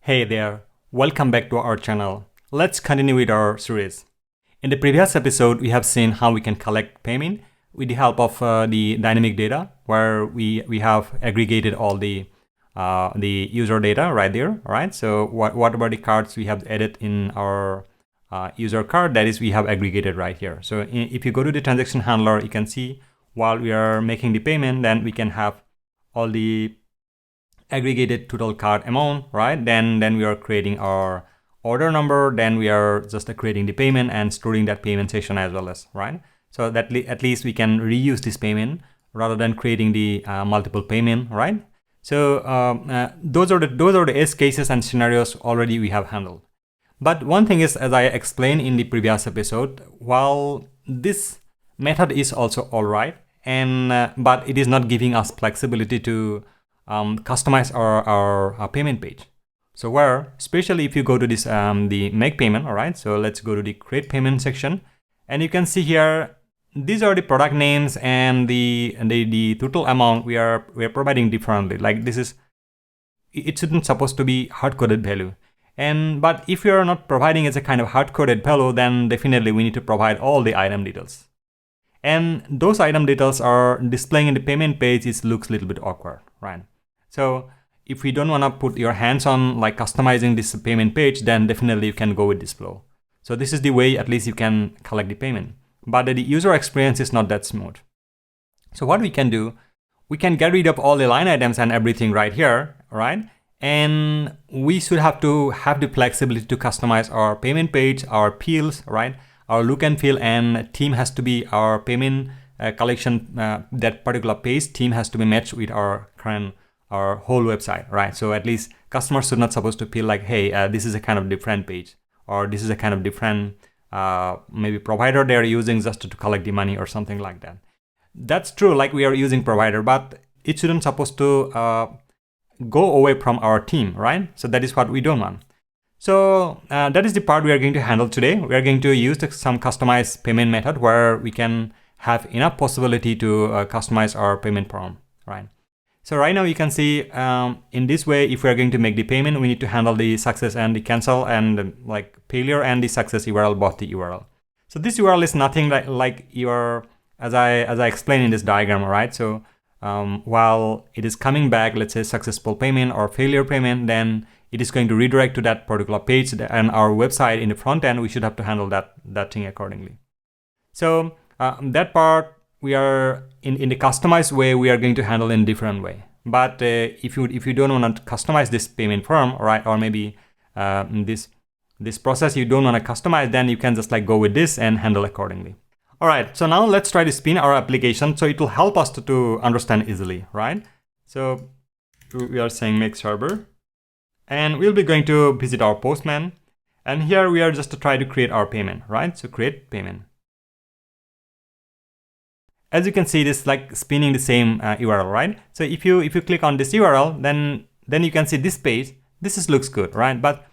Hey there, welcome back to our channel. Let's continue with our series. In the previous episode, we have seen how we can collect payment with the help of the dynamic data, where we have aggregated all the user data right there. All right. So whatever the cards we have added in our user card, that is we have aggregated right here. So if you go to the transaction handler, you can see while we are making the payment, then we can have all the aggregated total card amount, right? Then we are creating our order number, then we are just creating the payment and storing that payment session as well as, right? So that at least we can reuse this payment rather than creating the multiple payment, right? So those are the edge cases and scenarios already we have handled. But one thing is, as I explained in the previous episode, while this method is also all right, and but it is not giving us flexibility to customize our payment page. So where, especially if you go to this the make payment, all right, so let's go to the create payment section, and you can see here these are the product names and the total amount we are providing differently. Like this is, it shouldn't supposed to be hard-coded value, but if you are not providing as a kind of hard-coded value, then definitely we need to provide all the item details. And those item details are displaying in the payment page. It looks a little bit awkward, right? So if we don't want to put your hands on like customizing this payment page, then definitely you can go with this flow. So this is the way at least you can collect the payment. But the user experience is not that smooth. So what we can do, we can get rid of all the line items and everything right here, right? And we should have to have the flexibility to customize our payment page, our fields, right? Our look and feel, and theme has to be our payment collection. That particular page theme has to be matched with our whole website, right? So at least customers should not supposed to feel like, hey, this is a kind of different page, or this is a kind of different maybe provider they are using just to collect the money or something like that. That's true, like we are using provider, but it shouldn't supposed to go away from our team, right? So that is what we don't want. So that is the part we are going to handle today. We are going to use some customized payment method where we can have enough possibility to customize our payment form, right? So right now you can see in this way, if we are going to make the payment, we need to handle the success and the cancel and like failure and the success URL, both the URL. So this URL is nothing like your, as I explained in this diagram, right? So while it is coming back, let's say successful payment or failure payment, then it is going to redirect to that particular page and our website in the front end. We should have to handle that thing accordingly. So that part we are in the customized way, we are going to handle in different way. But if you don't want to customize this payment form, right, or maybe this process you don't want to customize, then you can just like go with this and handle accordingly. All right, so now let's try to spin our application so it will help us to understand easily, right? So we are saying make server, and we'll be going to visit our Postman, and here we are just to try to create our payment, right? So create payment. As you can see, this like spinning the same URL, right? So if you click on this URL, then you can see this page. This looks good, right? But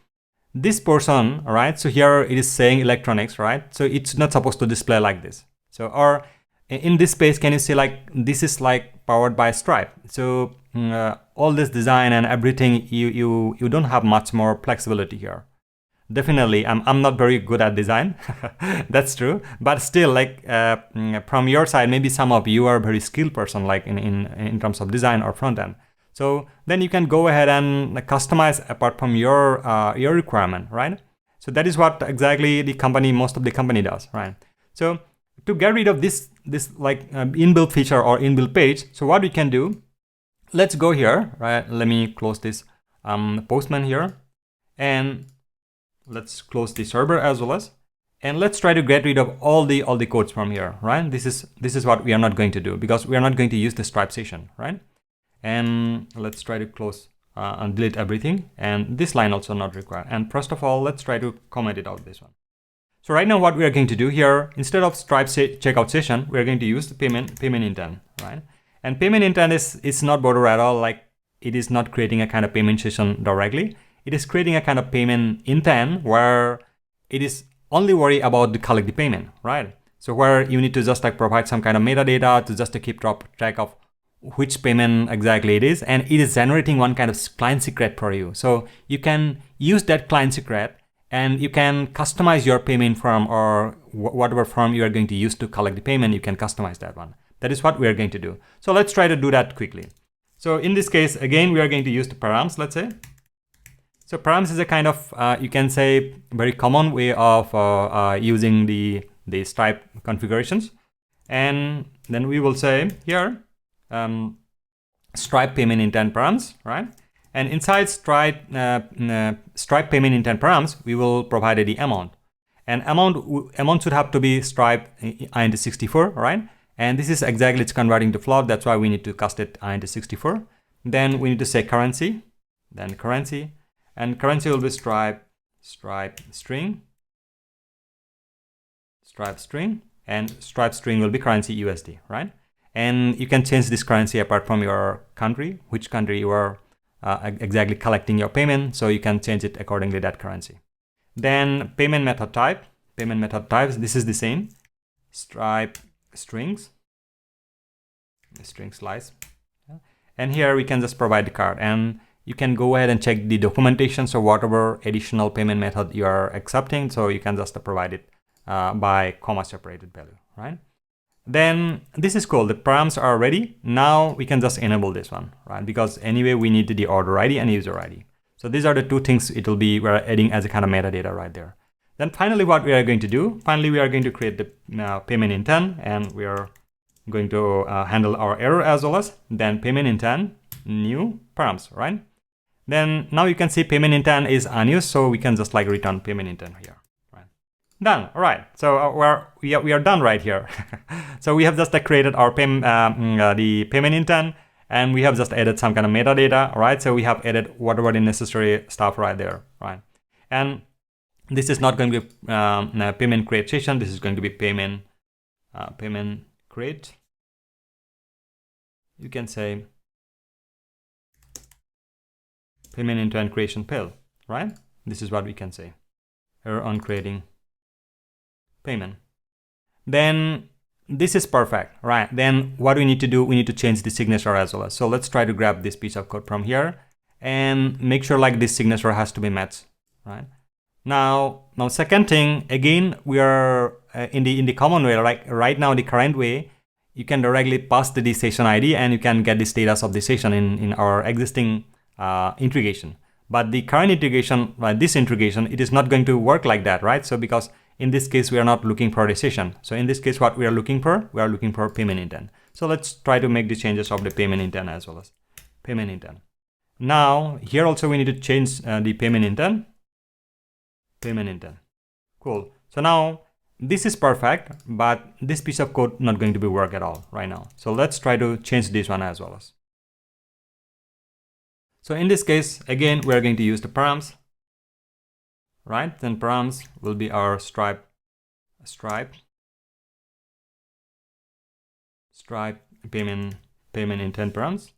this portion, right? So here it is saying electronics, right? So it's not supposed to display like this. So or in this page, can you see like this is like powered by Stripe? So all this design and everything, you don't have much more flexibility here. Definitely, I'm not very good at design. That's true. But still, like from your side, maybe some of you are a very skilled person, like in terms of design or front end. So then you can go ahead and customize apart from your requirement, right? So that is what exactly most of the company does, right? So to get rid of this like inbuilt feature or inbuilt page, so what we can do, let's go here, right? Let me close this Postman here, and let's close the server as well as, and let's try to get rid of all the codes from here, right? This is what we are not going to do, because we are not going to use the Stripe session, right? And let's try to close and delete everything, and this line also not required. And first of all, let's try to comment it out, this one. So right now what we are going to do here, instead of Stripe checkout session, we are going to use the payment intent, right? And payment intent is not border at all, like it is not creating a kind of payment session directly. It is creating a kind of payment intent where it is only worry about the collect the payment, right? So where you need to just like provide some kind of metadata to just to keep track of which payment exactly it is, and it is generating one kind of client secret for you. So you can use that client secret and you can customize your payment form, or whatever form you are going to use to collect the payment, you can customize that one. That is what we are going to do. So let's try to do that quickly. So in this case, again, we are going to use the params, let's say. So params is a kind of, you can say, very common way of using the Stripe configurations. And then we will say here, Stripe payment intent params, right? And inside Stripe payment intent params, we will provide the amount. And amount should have to be Stripe int64, right? And this is exactly, it's converting to float. That's why we need to cast it int64. Then we need to say currency, then currency, and currency will be Stripe string, and Stripe string will be currency USD, right? And you can change this currency apart from your country, which country you are exactly collecting your payment. So you can change it accordingly, that currency. Then payment method types, this is the same. Stripe strings, string slice. And here we can just provide the card, and you can go ahead and check the documentation. So whatever additional payment method you are accepting, so you can just provide it by comma separated value, right? Then this is cool. The params are ready. Now we can just enable this one, right? Because anyway, we need the order ID and user ID. So these are the two things it will be, we're adding as a kind of metadata right there. Then finally, what we are going to do, we are going to create the payment intent, and we are going to handle our error as well as then payment intent, new params, right? Then now you can see payment intent is unused, so we can just like return payment intent here. Done. All right. So we are done right here. So we have just created our the payment intent, and we have just added some kind of metadata. All right. So we have added whatever the necessary stuff right there. Right. And this is not going to be payment create session. This is going to be payment create. You can say payment intent creation pill. Right. This is what we can say. Error on creating payment. Then this is perfect, right? Then what we need to do, we need to change the signature as well. So let's try to grab this piece of code from here and make sure like this signature has to be matched, right? Now second thing, again, we are in the common way, like right now the current way, you can directly pass the session ID and you can get the status of the session in our existing integration. But the current integration, this integration, it is not going to work like that, right? So because in this case, we are not looking for a session. So in this case, what we are looking for? We are looking for payment intent. So let's try to make the changes of the payment intent as well as payment intent. Now, here also we need to change the payment intent. Cool. So now this is perfect, but this piece of code not going to be work at all right now. So let's try to change this one as well as. So in this case, again, we are going to use the params. Right, then params will be our Stripe payment intent params,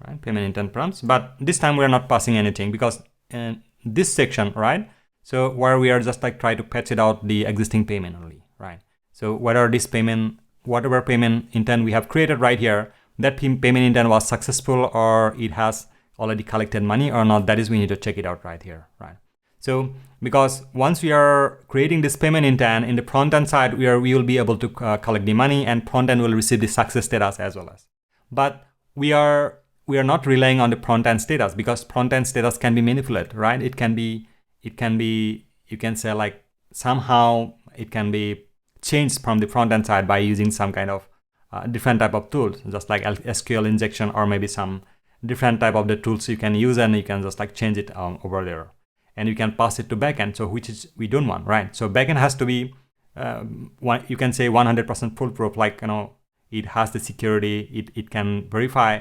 right? Payment intent params. But this time we are not passing anything because in this section, right? So where we are just like try to patch it out the existing payment only, right? So whether this payment, whatever payment intent we have created right here, that payment intent was successful or it has already collected money or not, that is we need to check it out right here, right? So because once we are creating this payment intent in the front end side, we will be able to collect the money and front end will receive the success status as well as. But we are not relying on the front end status because front end status can be manipulated, right? It can be, you can say like somehow it can be changed from the front end side by using some kind of different type of tools, just like SQL injection or maybe some different type of the tools you can use, and you can just like change it over there. And you can pass it to backend, so which is we don't want, right? So backend has to be, you can say 100% foolproof, like, you know, it has the security, it can verify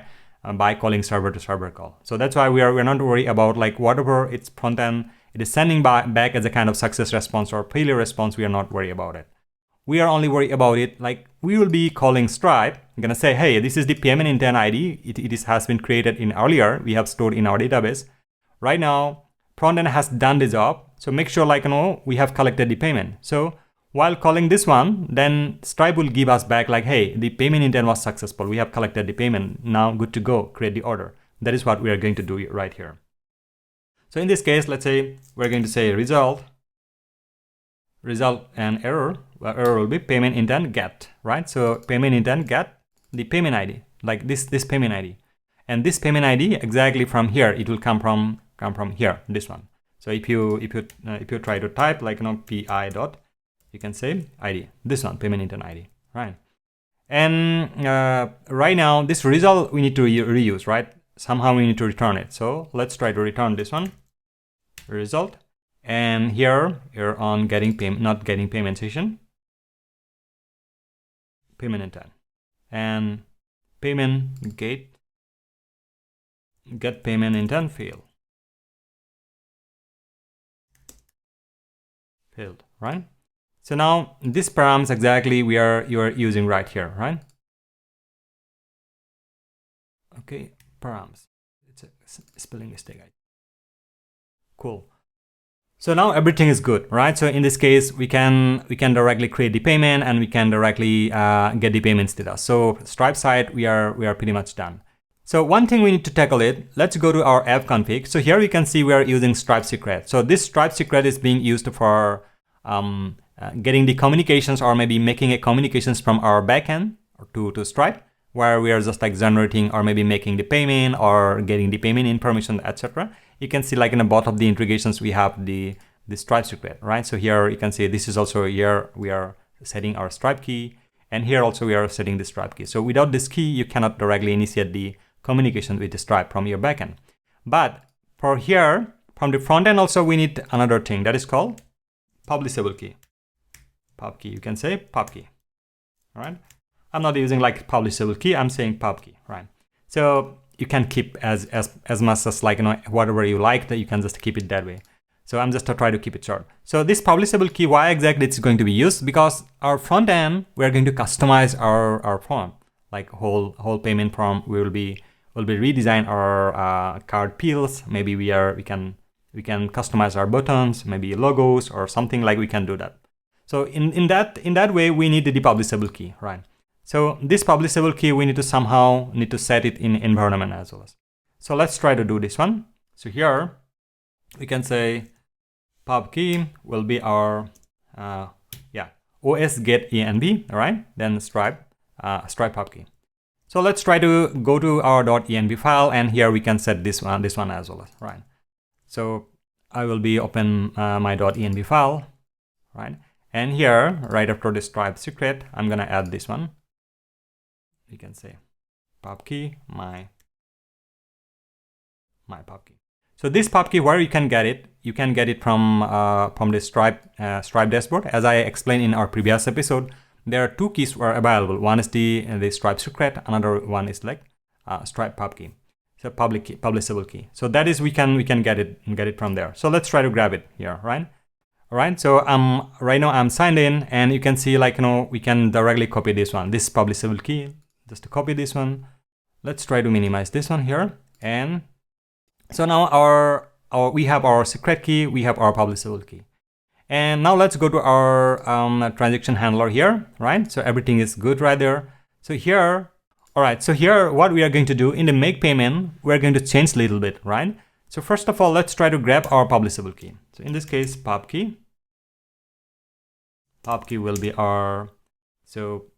by calling server to server call. So that's why we're not worried about like whatever its front end, it is sending back as a kind of success response or failure response, we are not worried about it. We are only worried about it, like we will be calling Stripe, I'm gonna say, hey, this is the payment intent ID, it has been created in earlier, we have stored in our database. Right now, front end has done the job, so make sure like, you know, we have collected the payment. So while calling this one, then Stripe will give us back like, hey, the payment intent was successful. We have collected the payment. Now good to go. Create the order. That is what we are going to do right here. So in this case, let's say we're going to say result and error. Well, error will be payment intent get, right? So payment intent get the payment ID, like this payment ID, and this payment ID exactly from here. It will come from here, this one. So if you try to type like pi dot, you can say ID, this one, payment intent ID, right? And right now this result we need to reuse, right? Somehow we need to return it. So let's try to return this one, result, and here you're on getting payment, not getting payment session, payment intent, and payment get payment intent failed, right? So now this params exactly you are using right here, right? Okay, params. It's a spelling mistake. Cool. So now everything is good, right? So in this case, we can directly create the payment and we can directly get the payment status. So Stripe side, we are pretty much done. So one thing we need to tackle it. Let's go to our app config. So here we can see we are using Stripe secret. So this Stripe secret is being used for getting the communications, or maybe making a communications from our backend to Stripe, where we are just like generating or maybe making the payment or getting the payment information, etc. You can see like in the bottom of the integrations we have the Stripe secret, right? So here you can see this is also here we are setting our Stripe key, and here also we are setting the Stripe key. So without this key, you cannot directly initiate the communication with the Stripe from your backend. But for here, from the front end also we need another thing that is called publishable key. Pub key, you can say pub key, right? I'm not using like publishable key, I'm saying pub key, right? So you can keep as much as like, whatever you like, that you can just keep it that way. So I'm just try to keep it short. So this publishable key, why exactly it's going to be used? Because our front end, we're going to customize our form, like whole payment form. Will be redesign our card peels. Maybe we can customize our buttons, maybe logos or something, like we can do that. So in that way, we need the publishable key, right? So this publishable key, we need to set it in environment as well. So let's try to do this one. So here we can say pub key will be our OS get env, right? Then Stripe pub key. So let's try to go to our .env file, and here we can set this one as well, right? So I will be open my .env file, right? And here, right after the Stripe secret, I'm gonna add this one. You can say pub key, my pub key. So this pub key, where you can get it? You can get it from the Stripe dashboard. As I explained in our previous episode, there are two keys were available. One is the Stripe secret. Another one is like Stripe pub key. So public key, publishable key. So that is we can get it from there. So let's try to grab it here, right? All right. So right now I'm signed in, and you can see like we can directly copy this one, this publishable key. Just to copy this one. Let's try to minimize this one here, and so now we have our secret key, we have our publishable key. And now let's go to our transaction handler here, right? So everything is good right there. So here, all right, so here what we are going to do in the make payment, we're going to change a little bit, right? So first of all, let's try to grab our publishable key. So in this case, pub key will be our, so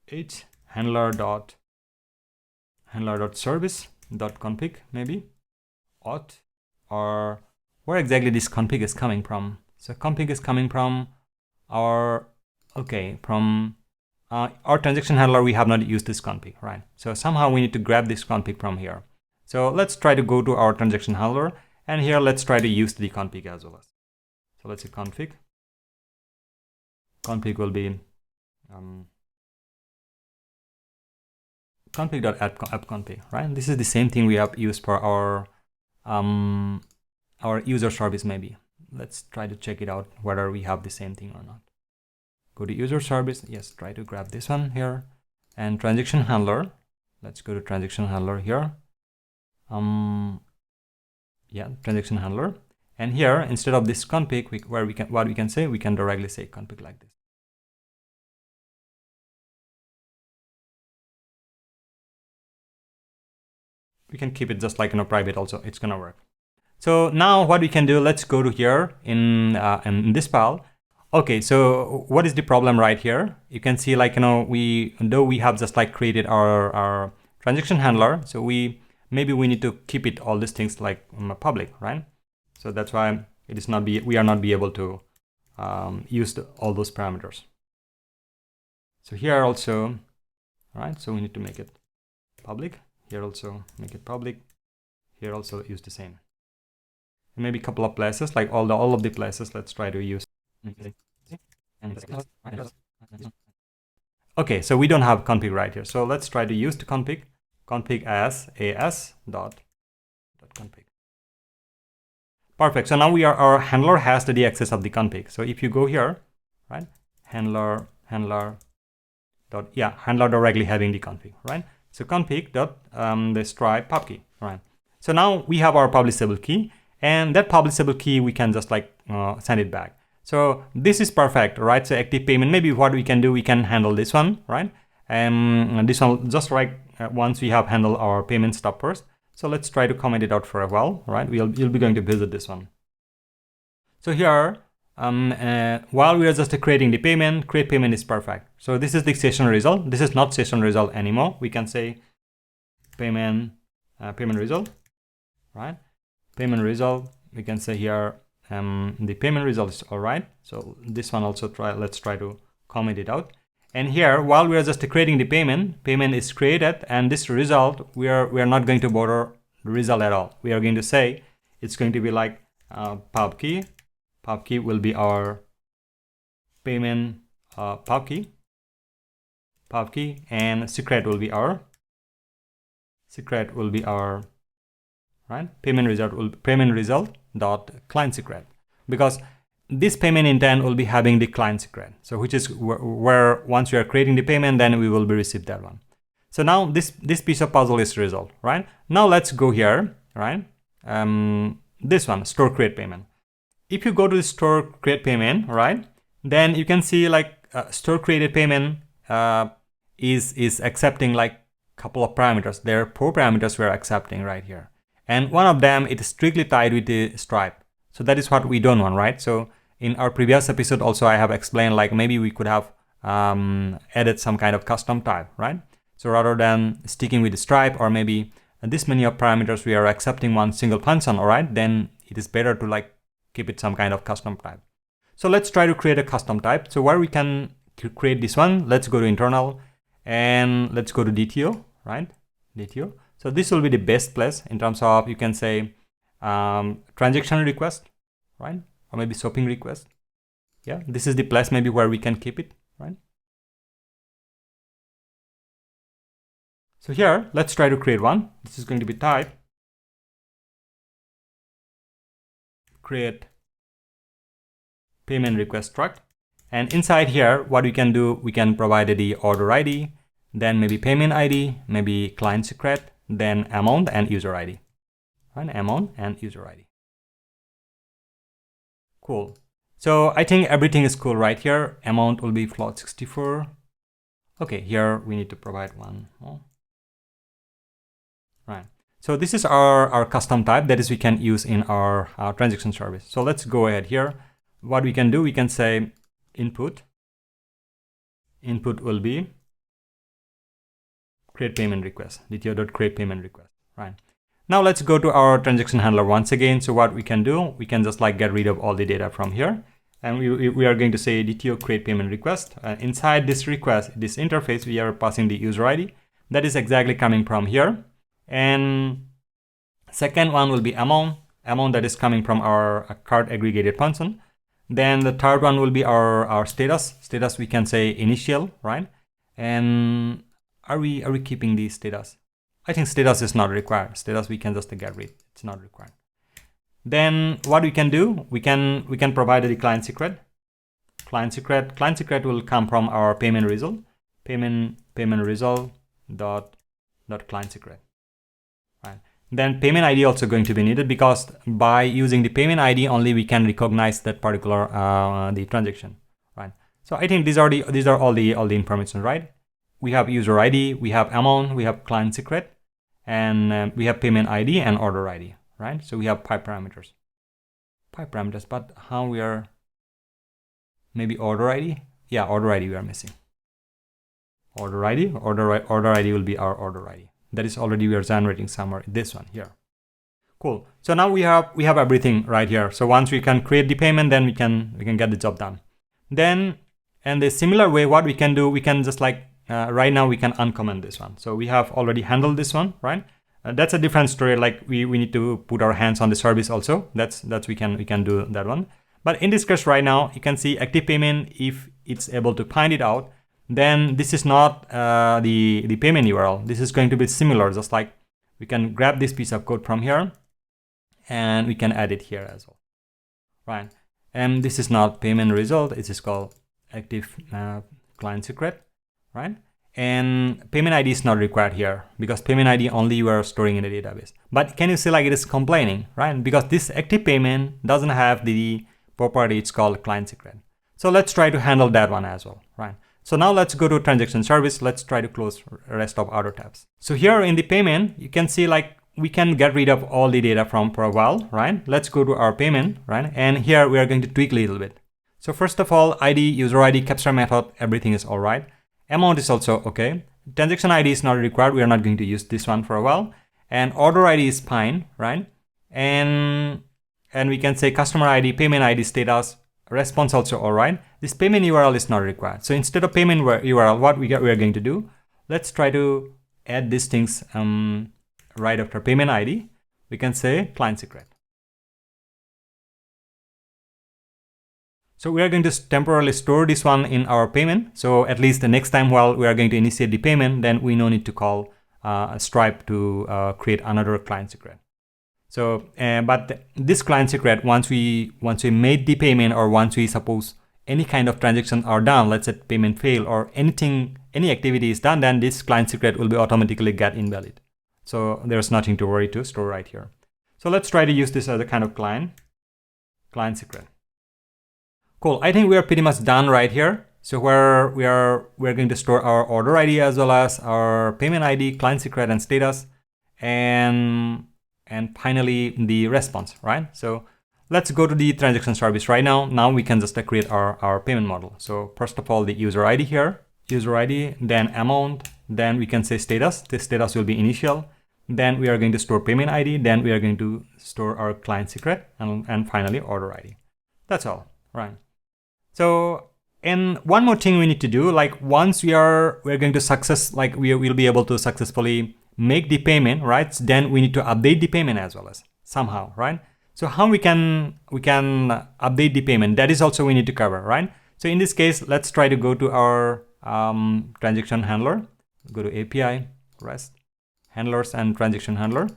it's handler.service.config maybe, auth, or where exactly this config is coming from. So config is coming from our, from our transaction handler. We have not used this config, right? So somehow we need to grab this config from here. So let's try to go to our transaction handler, and here let's try to use the config as well. So let's say config will be config.app-config, right? This is the same thing we have used for our user service maybe. Let's try to check it out whether we have the same thing or not. Go to user service. Yes, try to grab this one here. And transaction handler. Let's go to transaction handler here. Transaction handler. And here, instead of this config, what we can say, we can directly say config like this. We can keep it just like private also. It's gonna work. So now what we can do, let's go to here in this file. Okay, so what is the problem right here? You can see like we have just like created our transaction handler, so maybe we need to keep it all these things like public, right? So that's why we are not able to use all those parameters. So here also, right? So we need to make it public. Here also make it public. Here also use the same. And maybe a couple of places, like all of the places. Let's try to use. Okay, so we don't have config right here. So let's try to use the config as as.config. Perfect. So now our handler has the access of the config. So if you go here, right, handler directly having the config, right? So config dot the stripe pub key, right? So now we have our publishable key, and that publishable key we can just like send it back. So this is perfect, right? So active payment, maybe what we can do, we can handle this one, right? And this one just like once we have handled our payment stuff first. So let's try to comment it out for a while, right? You'll be going to visit this one. So here, while we are just creating the payment, create payment is perfect. So this is the session result. This is not session result anymore. We can say payment result, right? Payment result. We can say here the payment result is all right. So this one also let's try to comment it out. And here, while we are just creating the payment is created, and this result we are not going to bother the result at all. We are going to say it's going to be like pub key. Pub key will be our payment pub key, and secret will be our right payment result dot client secret, because this payment intent will be having the client secret. So which is where once we are creating the payment, then we will be received that one. So now this piece of puzzle is resolved, right? Now let's go here, right? This one, store create payment. If you go to the store create payment, right, then you can see like store created payment is accepting like couple of parameters. There are 4 parameters we are accepting right here, and one of them it is strictly tied with the Stripe. So that is what we don't want, right? So in our previous episode also I have explained like maybe we could have added some kind of custom type, right? So rather than sticking with the Stripe or maybe this many of parameters we are accepting one single function, all right, then it is better to like keep it some kind of custom type. So let's try to create a custom type. So where we can create this one, let's go to internal and let's go to DTO, right? DTO. So this will be the best place in terms of, you can say transaction request, right? Or maybe shopping request. Yeah, this is the place maybe where we can keep it, right? So here, let's try to create one. This is going to be type create payment request struct. And inside here, what we can do, we can provide the order ID, then maybe payment ID, maybe client secret, then amount and user ID. Right? Amount and user ID. Cool. So I think everything is cool right here. Amount will be float 64. Okay, here we need to provide one more. Right. So this is our custom type, that is we can use in our transaction service. So let's go ahead here. What we can do, we can say input. Input will be create payment request, dto.create payment request, right? Now let's go to our transaction handler once again. So what we can do, we can just like get rid of all the data from here. And we are going to say DTO create payment request. Inside this request, this interface, we are passing the user ID. That is exactly coming from here. And second one will be amount that is coming from our card aggregated function. Then the third one will be our status. Status we can say initial, right? And are we keeping the status? I think status is not required. Status we can just get rid. It's not required. Then what we can do, we can provide the client secret. Client secret will come from our payment result. Payment result dot client secret. Right. Then payment ID also going to be needed, because by using the payment ID only we can recognize that particular the transaction, right? So I think these are all the information, right? We have user ID, we have amount, we have client secret, and we have payment ID and order ID, right? So we have five parameters, but how we are, maybe order ID? Yeah, order ID we are missing. Order ID will be our order ID. That is already we are generating somewhere, this one here. Cool. So now we have everything right here. So once we can create the payment, then we can get the job done. Then, and the similar way, what we can do, we can just like right now we can uncomment this one. So we have already handled this one, right? That's a different story. Like we need to put our hands on the service also. That's we can do that one. But in this case right now, you can see active payment. If it's able to find it out, then this is not the payment URL. This is going to be similar, just like we can grab this piece of code from here and we can add it here as well, right? And this is not payment result. It is called active client secret, right? And payment ID is not required here, because payment ID only you are storing in the database. But can you see like it is complaining, right? Because this active payment doesn't have the property. It's called client secret. So let's try to handle that one as well, right? So now let's go to transaction service. Let's try to close rest of other tabs. So here in the payment, you can see like we can get rid of all the data from for a while, right? Let's go to our payment, right? And here we are going to tweak a little bit. So first of all, ID, user ID, capture method, everything is all right. Amount is also okay. Transaction ID is not required. We are not going to use this one for a while. And order ID is fine, right? And we can say customer ID, payment ID, status, response also all right. This payment URL is not required. So instead of payment URL, what we are going to do, let's try to add these things right after payment ID. We can say client secret. So we are going to temporarily store this one in our payment. So at least the next time while we are going to initiate the payment, then we no need to call Stripe to create another client secret. So, but this client secret, once we made the payment, or once we suppose any kind of transaction are done, let's say payment fail or any activity is done, then this client secret will be automatically get invalid. So there's nothing to worry to store right here. So let's try to use this as a kind of client secret. Cool. I think we are pretty much done right here. So where we're going to store our order ID as well as our payment ID, client secret, and status, and finally the response, right? So let's go to the transaction service right now. Now we can just create our payment model. So first of all, the user ID here, user ID, then amount, then we can say status. This status will be initial. Then we are going to store payment ID. Then we are going to store our client secret, and finally order ID. That's all, right? So, and one more thing we need to do, like once we're going to we will be able to successfully make the payment, right? Then we need to update the payment as well as somehow, right? So how we can update the payment, that is also we need to cover, right? So in this case, let's try to go to our transaction handler, go to API, REST, handlers, and transaction handler.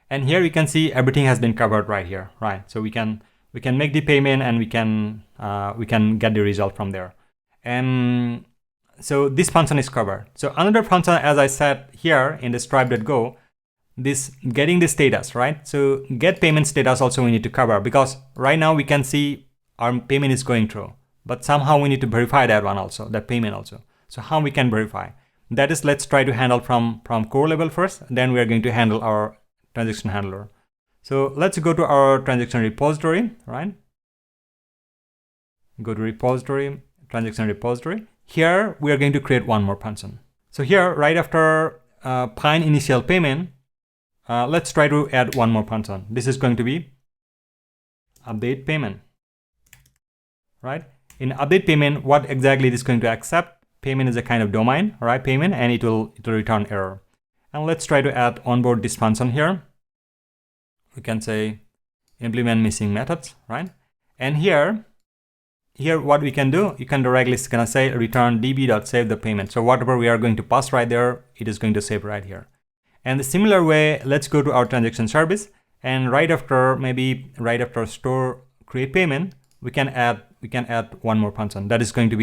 And here we can see everything has been covered right here, right? So we can make the payment, and we can get the result from there. And so this function is covered. So another function, as I said here in the stripe.go, this getting the status, right? So get payment status also we need to cover, because right now we can see our payment is going through, but somehow we need to verify that one also, that payment also. So how we can verify? That is, let's try to handle from core level first, then we are going to handle our transaction handler. So let's go to our transaction repository, right? Go to repository, transaction repository. Here we are going to create one more function. So here, right after find initial payment, let's try to add one more function. This is going to be update payment, right? In update payment, what exactly it is going to accept? Payment is a kind of domain, right? Payment, and it will return error. And let's try to add onboard this function here. We can say implement missing methods, right? And here what we can do, you can directly gonna say return db.save the payment. So whatever we are going to pass right there, it is going to save right here. And the similar way, let's go to our transaction service, and right after store create payment, we can add one more function that is going to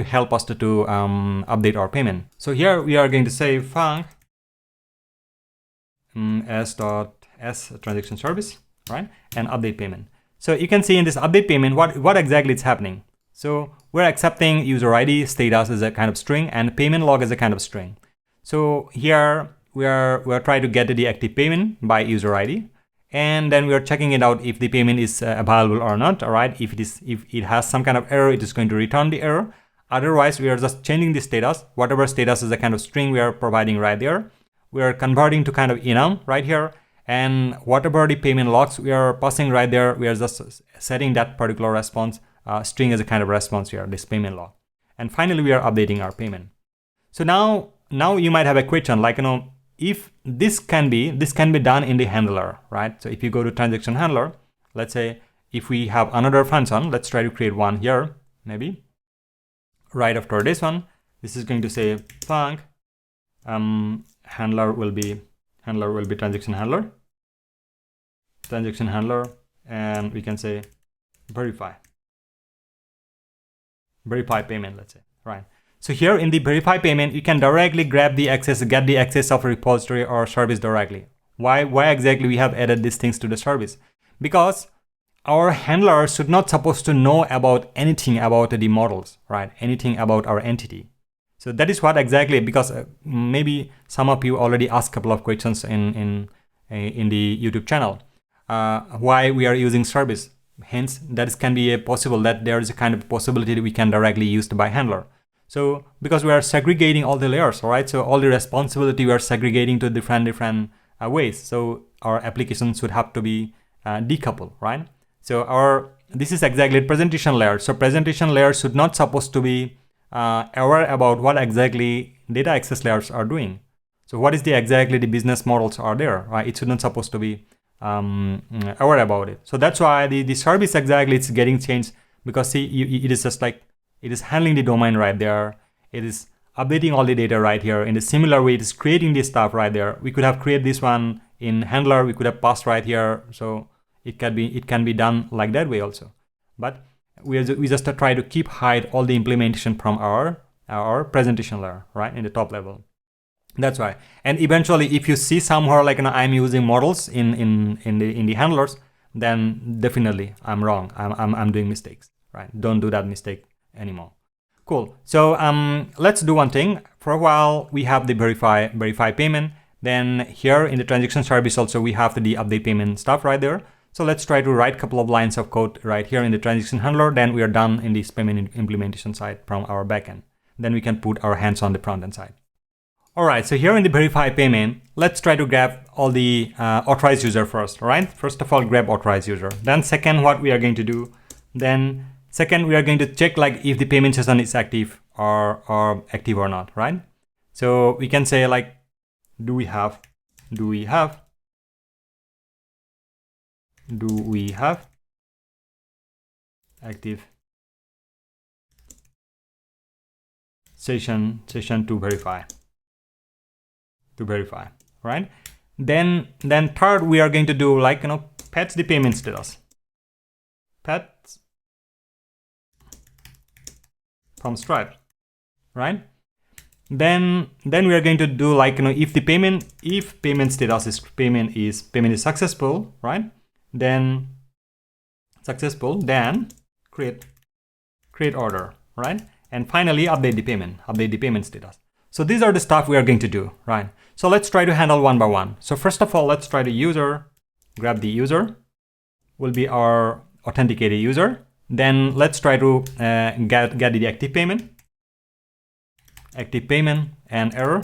help us to update our payment. So here we are going to say func s.s transaction service, right? And update payment. So you can see in this update payment what exactly is happening. So we're accepting user ID status as a kind of string and payment log as a kind of string. So here we are trying to get the active payment by user ID, and then we are checking it out if the payment is available or not. All right, if it has some kind of error, it is going to return the error. Otherwise, we are just changing the status. Whatever status is a kind of string we are providing right there. We are converting to kind of enum right here, and whatever the payment logs we are passing right there, we are just setting that particular response string as a kind of response here, this payment log. And finally, we are updating our payment. So now you might have a question like, if this can be done in the handler, right? So if you go to transaction handler, let's say if we have another function, let's try to create one here, maybe right after this one. This is going to say func handler will be transaction handler, and we can say verify payment, let's say, right? So here in the verify payment, you can directly grab the access, get the access of a repository or service directly. Why exactly we have added these things to the service? Because our handler should not supposed to know about anything about the models, right? Anything about our entity. So that is what exactly, because maybe some of you already asked a couple of questions in the YouTube channel. Why we are using service? Hence, that can be a possible that there is a kind of possibility that we can directly use by handler. So because we are segregating all the layers, all right? So all the responsibility we are segregating to different ways. So our application should have to be decoupled, right? So this is exactly presentation layer. So presentation layer should not supposed to be aware about what exactly data access layers are doing. So what is exactly the business models are there, right? It should not supposed to be aware about it. So that's why the service exactly it's getting changed, because see, it is just like it is handling the domain right there. It is updating all the data right here. In a similar way, it is creating this stuff right there. We could have created this one in handler. We could have passed right here. So it can be done like that way also. But we just try to hide all the implementation from our presentation layer, right, in the top level. That's why. And eventually, if you see somewhere like I'm using models in the handlers, then definitely I'm wrong. I'm doing mistakes, right? Don't do that mistake anymore. Cool. So let's do one thing. For a while, we have the verify payment. Then here in the transaction service also we have the update payment stuff right there. So let's try to write a couple of lines of code right here in the transaction handler. Then we are done in this payment implementation side from our backend. Then we can put our hands on the front end side. All right, so here in the verify payment, let's try to grab all the authorized user first, right? First of all, grab authorized user. Then second, what we are going to do, then second, we are going to check like if the payment session is active or active or not, right? So we can say like, do we have active session to verify, right? Then third, we are going to do like, patch the payment status. Patch from Stripe, right? Then we are going to do like, if payment status is payment is successful, right? Then create order, right? And finally update the payment status. So these are the stuff we are going to do, right? So let's try to handle one by one. So first of all, let's try the user, grab the user, will be our authenticated user. Then let's try to get the active payment and error.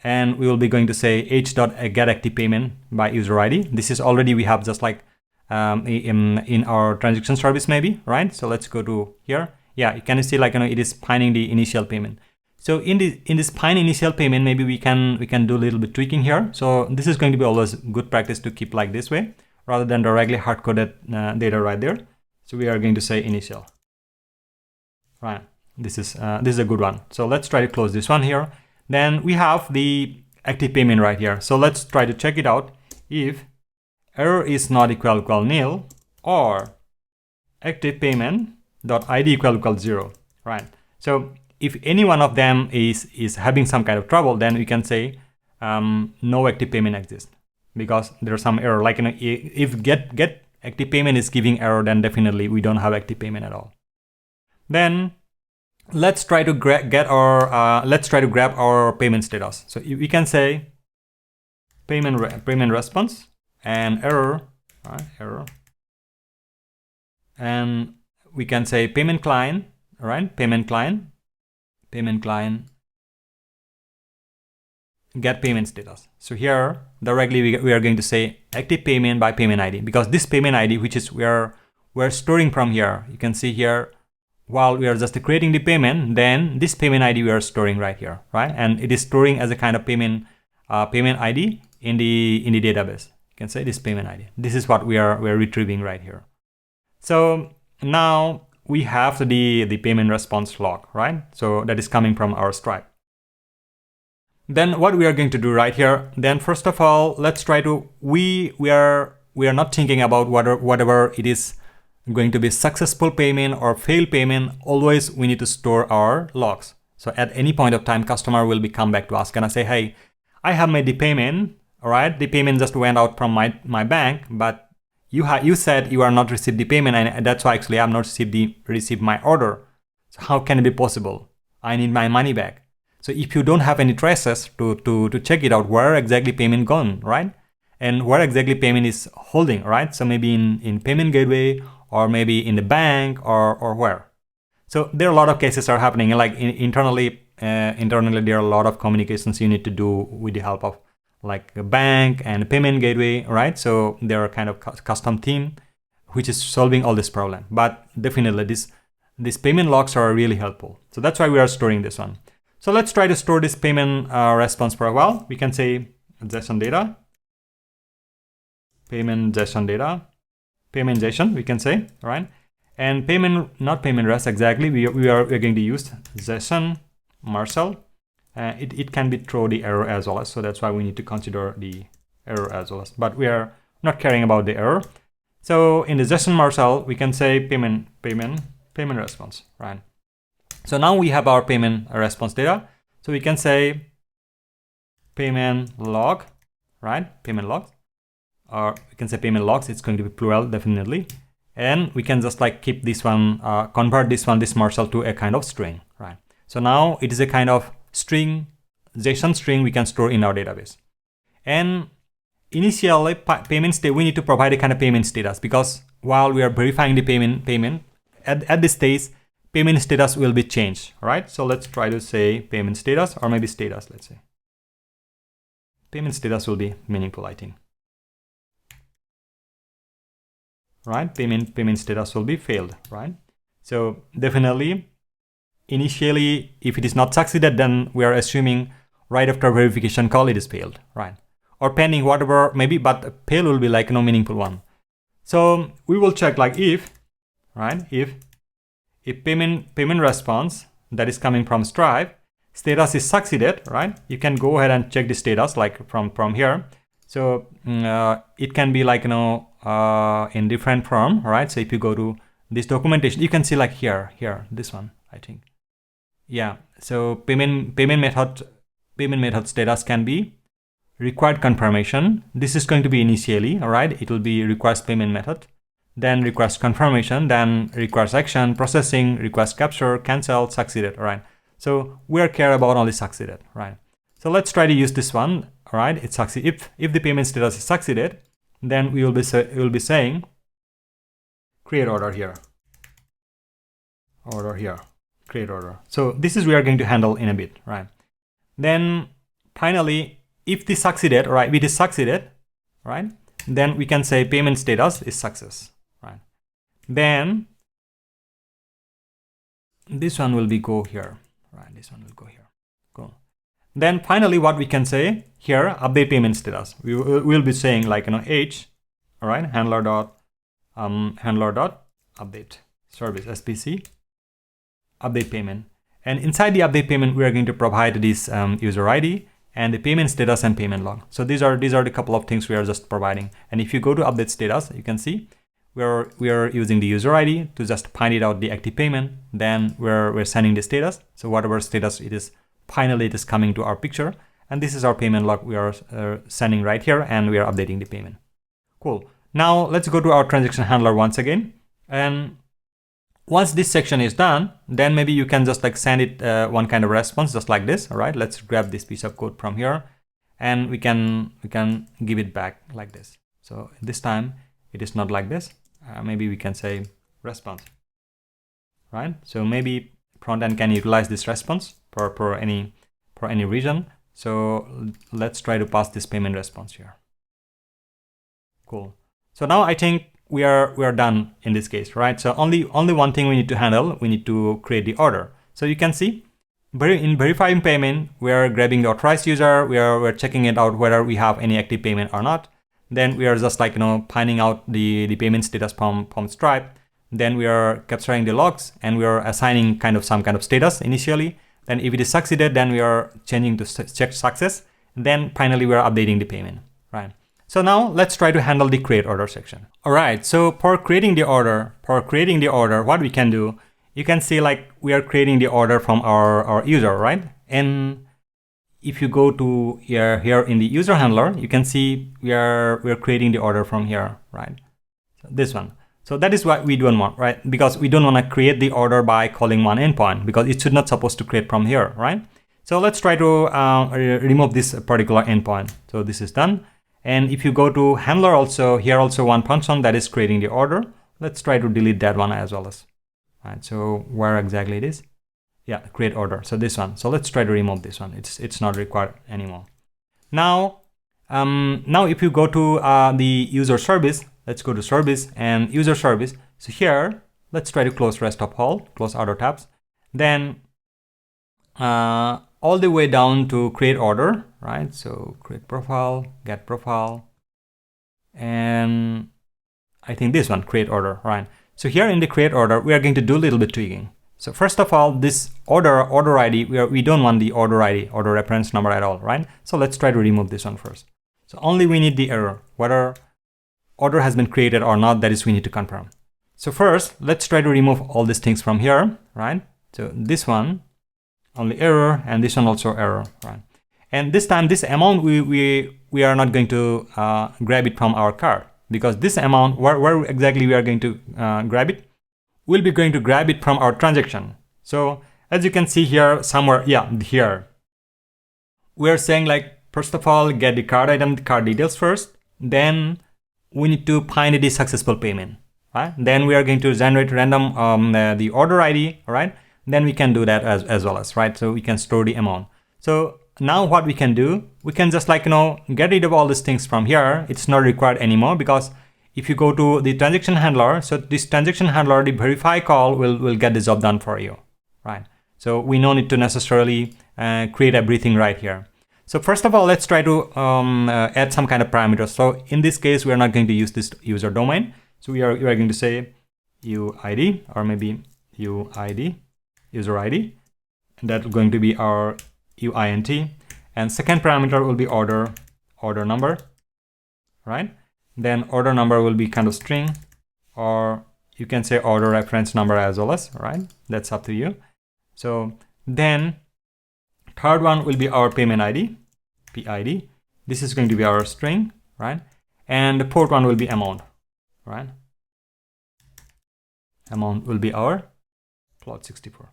And we will be going to say h.getActivePayment by user ID. This is already we have just like in our transaction service maybe, right? So let's go to here. Yeah, you can see like, it is finding the initial payment. So in this find initial payment, maybe we can do a little bit tweaking here. So this is going to be always good practice to keep like this way rather than directly hard-coded data right there. So we are going to say initial, right? This is a good one. So let's try to close this one here. Then we have the active payment right here. So let's try to check it out. If error is not equal nil or active payment dot ID equal 0, right? So if any one of them is having some kind of trouble, then we can say no active payment exists, because there's some error. Like, if get active payment is giving error, then definitely we don't have active payment at all. Then let's try to grab our payment status. So we can say payment response and error, right? Error, and we can say payment client, right? Payment client get payment status. So here directly we are going to say active payment by payment ID, because this payment ID, which is we're storing from here, you can see here, while we are just creating the payment, then this payment ID we are storing right here, right? And it is storing as a kind of payment ID in the database. You can say this payment ID. This is what we're retrieving right here. So now we have the payment response log, right? So that is coming from our Stripe. Then what we are going to do right here, then first of all, let's try to, we are not thinking about whatever it is going to be successful payment or failed payment. Always we need to store our logs. So at any point of time, customer will come back to us, gonna say, hey, I have made the payment, all right? The payment just went out from my bank, but you said you are not received the payment, and that's why actually I have not received my order. So how can it be possible? I need my money back. So if you don't have any traces to check it out, where exactly payment gone, right? And where exactly payment is holding, right? So maybe in payment gateway, or maybe in the bank, or where. So there are a lot of cases are happening, like internally there are a lot of communications you need to do with the help of like a bank and a payment gateway, right? So there are kind of custom team which is solving all this problem. But definitely these payment logs are really helpful. So that's why we are storing this one. So let's try to store this payment response for a while. We can say JSON data, payment JSON data, payment JSON, we can say, right? And payment, not payment rest exactly. We're going to use JSON Marcel. It can be throw the error as well as, so that's why we need to consider the error as well as, but we are not caring about the error. So in the JSON Marcel, we can say payment response, right? So now we have our payment response data. So we can say payment log, right? Payment logs, or we can say payment logs. It's going to be plural, definitely. And we can just like keep this one, convert this Marcel to a kind of string, right? So now it is a kind of string, JSON string we can store in our database. And initially payment state, we need to provide a kind of payment status, because while we are verifying the payment at this stage, payment status will be changed, right? So let's try to say payment status, or maybe status, let's say. Payment status will be meaningful, I think. Right? Payment status will be failed, right? So definitely, initially, if it is not succeeded, then we are assuming right after verification call, it is failed, right? Or pending, whatever, maybe, but fail will be like no meaningful one. So we will check like if, right? If payment response that is coming from Stripe status is succeeded, right? You can go ahead and check the status like from here. So it can be like, in different form, right? So if you go to this documentation, you can see like here, this one, I think. Yeah. So payment method status can be required confirmation. This is going to be initially, all right? It will be requires payment method, then requires confirmation, then requires action, processing, request capture, cancel, succeeded, all right? So we are care about only succeeded, right? So let's try to use this one, all right? It succeed. If the payment status is succeeded, then we will be saying create order here, create order. So this is we are going to handle in a bit, right? Then finally, if this succeeded, right? It is succeeded, right? Then we can say payment status is success, right? Then this one will be go here, right? This one will go here, cool. Then finally, what we can say here, update payment status. We will be saying like, h, all right, handler dot update service SPC update payment. And inside the update payment, we are going to provide this user ID and the payment status and payment log. So these are the couple of things we are just providing. And if you go to update status, you can see we are using the user ID to just find it out the active payment. Then we're sending the status. So whatever status it is, finally it is coming to our picture. And this is our payment log we are sending right here, and we are updating the payment. Cool. Now let's go to our transaction handler once again. And once this section is done, then maybe you can just like send it one kind of response just like this. All right, let's grab this piece of code from here, and we can give it back like this. So this time it is not like this. Maybe we can say response, right? So maybe front end can utilize this response for any region. So let's try to pass this payment response here. Cool. So now I think we are done in this case, right? So only one thing we need to handle. We need to create the order. So you can see in verifying payment, we are grabbing the authorized user. We're checking it out whether we have any active payment or not. Then we are just like finding out the payment status from Stripe. Then we are capturing the logs, and we are assigning some kind of status initially. Then if it is succeeded, then we are changing to check success. Then finally we are updating the payment, right? So now let's try to handle the create order section. All right, so for creating the order, what we can do, you can see like we are creating the order from our user, right? And if you go to here in the user handler, you can see we're creating the order from here, right? So this one. So that is what we don't want, right? Because we don't want to create the order by calling one endpoint, because it should not supposed to create from here, right? So let's try to remove this particular endpoint. So this is done. And if you go to handler also, here also one function that is creating the order. Let's try to delete that one as well as, right? So where exactly it is? Yeah, create order. So this one. So let's try to remove this one. It's not required anymore. Now if you go to the user service, let's go to service and user service. So here, let's try to close rest of all, close other tabs. Then all the way down to create order, right? So create profile, get profile, and I think this one, create order, right? So here in the create order, we are going to do a little bit tweaking. So first of all, this order ID, we don't want the order ID, order reference number at all, right? So let's try to remove this one first. So only we need the error, whether order has been created or not, that is we need to confirm. So first, let's try to remove all these things from here, right? So this one, only error, and this one also error, right? And this time, this amount, we are not going to grab it from our card, because this amount, where exactly we are going to grab it, we'll be going to grab it from our transaction. So as you can see here, somewhere, yeah, here, we are saying like, first of all, get the card item, the card details first, then we need to find the successful payment, right? Then we are going to generate random the order ID, right? Then we can do that as well as, right? So we can store the amount. So now what we can do, we can just like, get rid of all these things from here. It's not required anymore, because if you go to the transaction handler, so this transaction handler, the verify call will get the job done for you, right? So we no need to necessarily create everything right here. So first of all, let's try to add some kind of parameters. So in this case, we are not going to use this user domain. So we are going to say UID, or maybe UID, user ID. And that's going to be our UINT. And second parameter will be order number, right? Then order number will be kind of string, or you can say order reference number as well as, right? That's up to you. So then third one will be our payment ID, PID. This is going to be our string, right? And the fourth one will be amount, right? Amount will be our plot 64.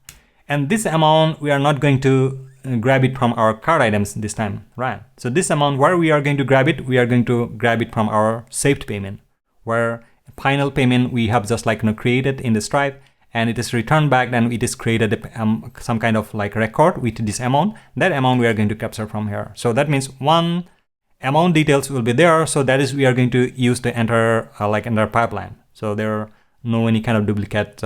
And this amount, we are not going to grab it from our card items this time, right? So this amount, where we are going to grab it, we are going to grab it from our saved payment, where final payment we have just like created in the Stripe, and it is returned back, then it is created some kind of like record with this amount. That amount we are going to capture from here. So that means one amount details will be there. So that is, we are going to use the entire pipeline. So there are no any kind of duplicate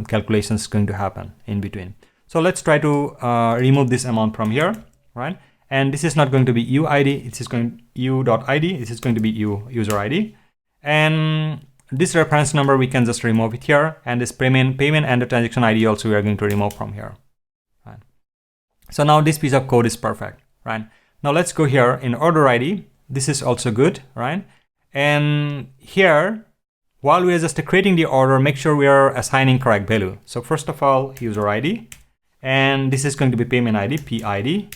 calculations going to happen in between. So let's try to remove this amount from here, right? And this is not going to be UID, it is going u.id, this is going to be user ID. And this reference number, we can just remove it here. And this payment and the transaction ID also we are going to remove from here, right? So now this piece of code is perfect, right? Now let's go here in order ID. This is also good, right? And here, while we are just creating the order, make sure we are assigning correct value. So first of all, user ID. And this is going to be payment ID, PID.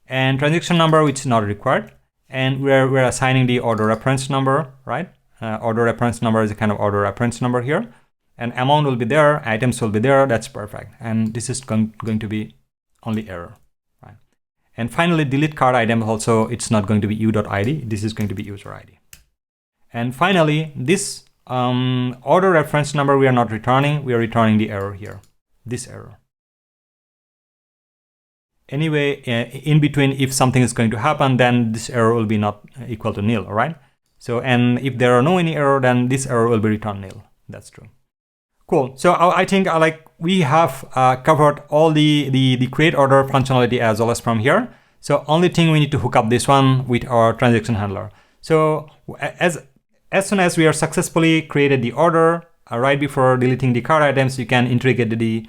and transaction number, which is not required. And we're assigning the order reference number, right? Order reference number is a kind of order reference number here. And amount will be there, items will be there, that's perfect. And this is going to be only error, right? And finally, delete card item also, it's not going to be u.id, this is going to be user ID. And finally, this order reference number we are not returning, we are returning the error here, this error. Anyway, in between, if something is going to happen, then this error will be not equal to nil, all right? So, and if there are no any error, then this error will be returned nil. That's true. Cool. So I think we have covered all the create order functionality as well as from here. So only thing we need to hook up this one with our transaction handler. So as soon as we are successfully created the order, right before deleting the card items, you can integrate the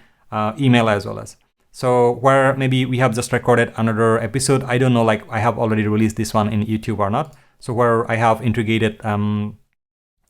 email as well as. So where maybe we have just recorded another episode, I don't know, like I have already released this one in YouTube or not. So where I have integrated the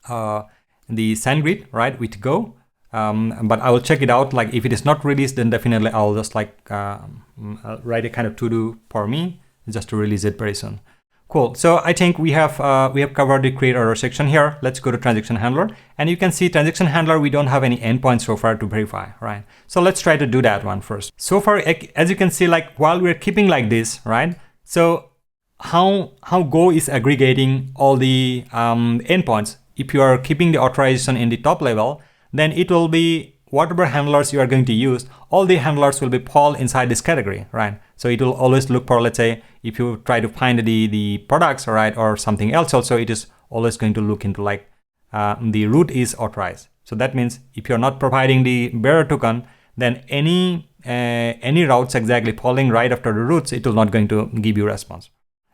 SendGrid, right, with Go. But I will check it out. Like if it is not released, then definitely I'll just like write a kind of to-do for me just to release it very soon. Cool. So I think we have covered the create order section here. Let's go to transaction handler, and you can see transaction handler, we don't have any endpoints so far to verify, right? So let's try to do that one first. So far, as you can see, like while we're keeping like this, right? So how Go is aggregating all the endpoints. If you are keeping the authorization in the top level, then it will be whatever handlers you are going to use, all the handlers will be fall inside this category, right? So it will always look for, let's say, if you try to find the products, right, or something else also, it is always going to look into like the root is authorized. So that means if you're not providing the bearer token, then any routes exactly falling right after the roots, it will not going to give you response.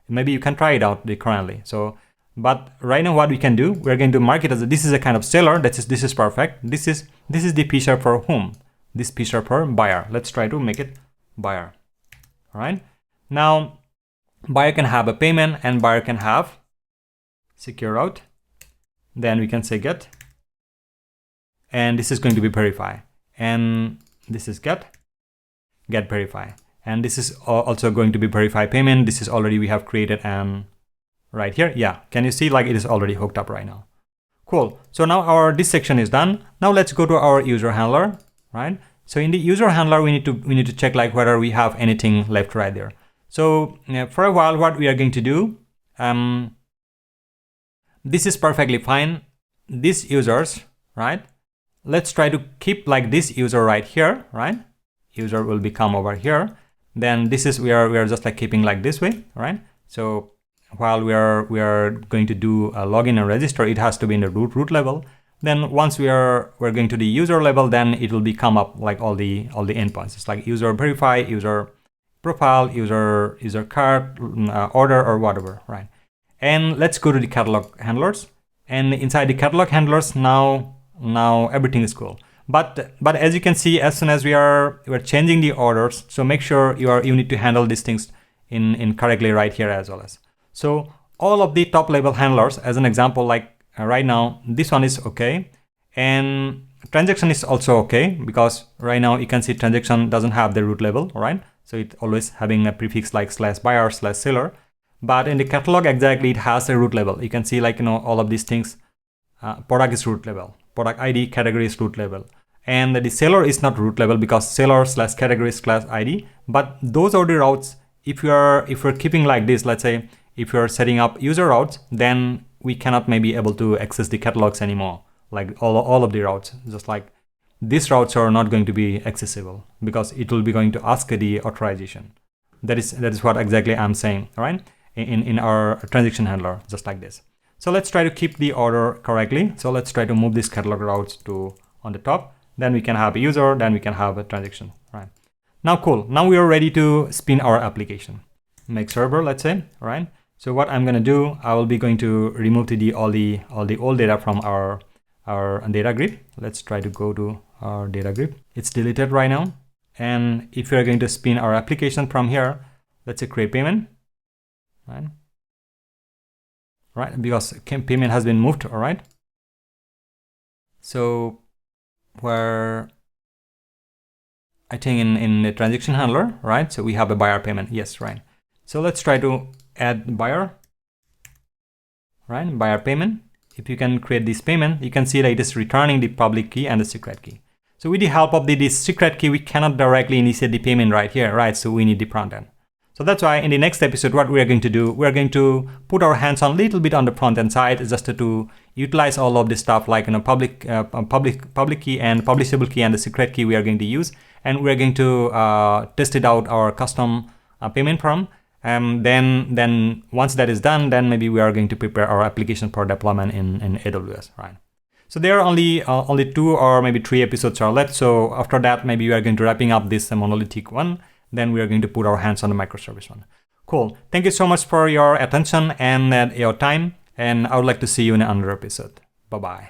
Maybe you can try it out currently. So, but right now what we can do, we're going to mark it as this is a kind of seller. This is perfect. This is the p-sharp for whom? This p-sharp for buyer. Let's try to make it buyer. All right. Now, buyer can have a payment and buyer can have secure route. Then we can say get. And this is going to be verify. And this is get verify. And this is also going to be verify payment. This is already we have created and right here. Yeah. Can you see like it is already hooked up right now? Cool. So now this section is done. Now let's go to our user handler, right? So in the user handler, we need to check like whether we have anything left right there. So for a while, what we are going to do, this is perfectly fine. These users, right? Let's try to keep like this user right here, right? User will become over here. Then this is we are just like keeping like this way, right? So while we are going to do a login and register, it has to be in the root level. Then once we're going to the user level, then it will become up like all the endpoints. It's like user verify, user profile, user card, order or whatever, right? And let's go to the catalog handlers. And inside the catalog handlers, now everything is cool. But as you can see, as soon as we're changing the orders, so make sure you need to handle these things in correctly right here as well as. So all of the top level handlers, as an example, like right now, this one is okay. And transaction is also okay, because right now you can see transaction doesn't have the root level, right? So it always having a prefix like /buyer /seller. But in the catalog, exactly, it has a root level. You can see like, all of these things, product is root level, product ID, category is root level. And the seller is not root level because seller /category /ID. But those are the routes. If we're keeping like this, let's say, if you're setting up user routes, then we cannot maybe able to access the catalogs anymore. Like all of the routes, just like these routes are not going to be accessible because it will be going to ask the authorization. That is what exactly I'm saying, all right? In our transaction handler, just like this. So let's try to keep the order correctly. So let's try to move this catalog routes to on the top. Then we can have a user, then we can have a transaction, right? Now, cool. Now we are ready to spin our application. Make server, let's say, all right? So what I'm going to do, I will be going to remove all the old data from our data grid. Let's try to go to our data grid. It's deleted right now. And if you're going to spin our application from here, let's say create payment, right? Right, because payment has been moved, all right? So where I think in the transaction handler, right? So we have a buyer payment, yes, right? So let's try to add buyer, right? Buyer payment. If you can create this payment, you can see that it is returning the public key and the secret key. So with the help of this secret key, we cannot directly initiate the payment right here, right? So we need the front end. So that's why in the next episode, what we are going to do, we are going to put our hands on a little bit on the front end side, just to utilize all of this stuff, like public key and publishable key and the secret key we are going to use, and we are going to test it out our custom payment form. Then once that is done, then maybe we are going to prepare our application for deployment in AWS, right? So there are only 2 or maybe 3 episodes are left. So after that, maybe we are going to wrapping up this monolithic one. Then we are going to put our hands on the microservice one. Cool. Thank you so much for your attention and your time. And I would like to see you in another episode. Bye-bye.